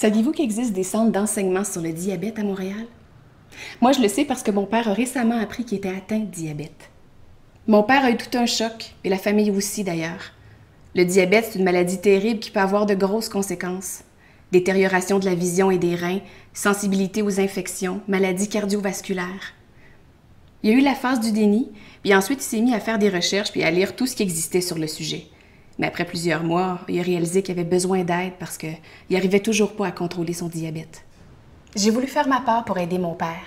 Saviez-vous qu'il existe des centres d'enseignement sur le diabète à Montréal? Moi, je le sais parce que mon père a récemment appris qu'il était atteint de diabète. Mon père a eu tout un choc, et la famille aussi d'ailleurs. Le diabète, c'est une maladie terrible qui peut avoir de grosses conséquences. Détérioration de la vision et des reins, sensibilité aux infections, maladies cardiovasculaires. Il y a eu la phase du déni, puis ensuite il s'est mis à faire des recherches puis à lire tout ce qui existait sur le sujet. Mais après plusieurs mois, il a réalisé qu'il avait besoin d'aide parce qu'il n'arrivait toujours pas à contrôler son diabète. J'ai voulu faire ma part pour aider mon père.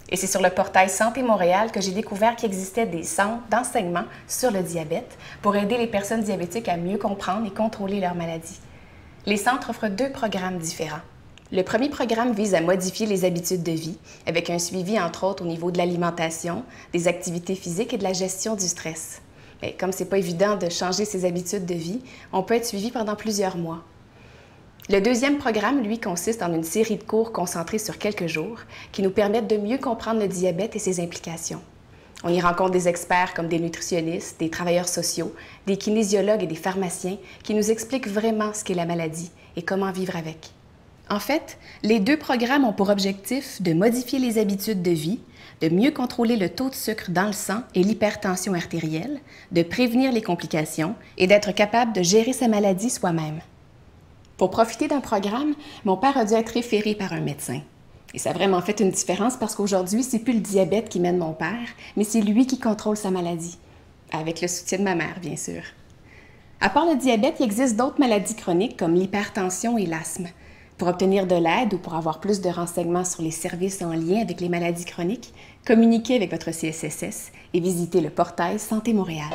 Et c'est sur le portail Santé Montréal que j'ai découvert qu'il existait des centres d'enseignement sur le diabète pour aider les personnes diabétiques à mieux comprendre et contrôler leur maladie. Les centres offrent 2 programmes différents. Le premier programme vise à modifier les habitudes de vie, avec un suivi entre autres au niveau de l'alimentation, des activités physiques et de la gestion du stress. Mais comme c'est pas évident de changer ses habitudes de vie, on peut être suivi pendant plusieurs mois. Le deuxième programme, lui, consiste en une série de cours concentrés sur quelques jours qui nous permettent de mieux comprendre le diabète et ses implications. On y rencontre des experts comme des nutritionnistes, des travailleurs sociaux, des kinésiologues et des pharmaciens qui nous expliquent vraiment ce qu'est la maladie et comment vivre avec. En fait, les 2 programmes ont pour objectif de modifier les habitudes de vie, de mieux contrôler le taux de sucre dans le sang et l'hypertension artérielle, de prévenir les complications et d'être capable de gérer sa maladie soi-même. Pour profiter d'un programme, mon père a dû être référé par un médecin. Et ça a vraiment fait une différence parce qu'aujourd'hui, c'est plus le diabète qui mène mon père, mais c'est lui qui contrôle sa maladie. Avec le soutien de ma mère, bien sûr. À part le diabète, il existe d'autres maladies chroniques comme l'hypertension et l'asthme. Pour obtenir de l'aide ou pour avoir plus de renseignements sur les services en lien avec les maladies chroniques, communiquez avec votre CSSS et visitez le portail Santé Montréal.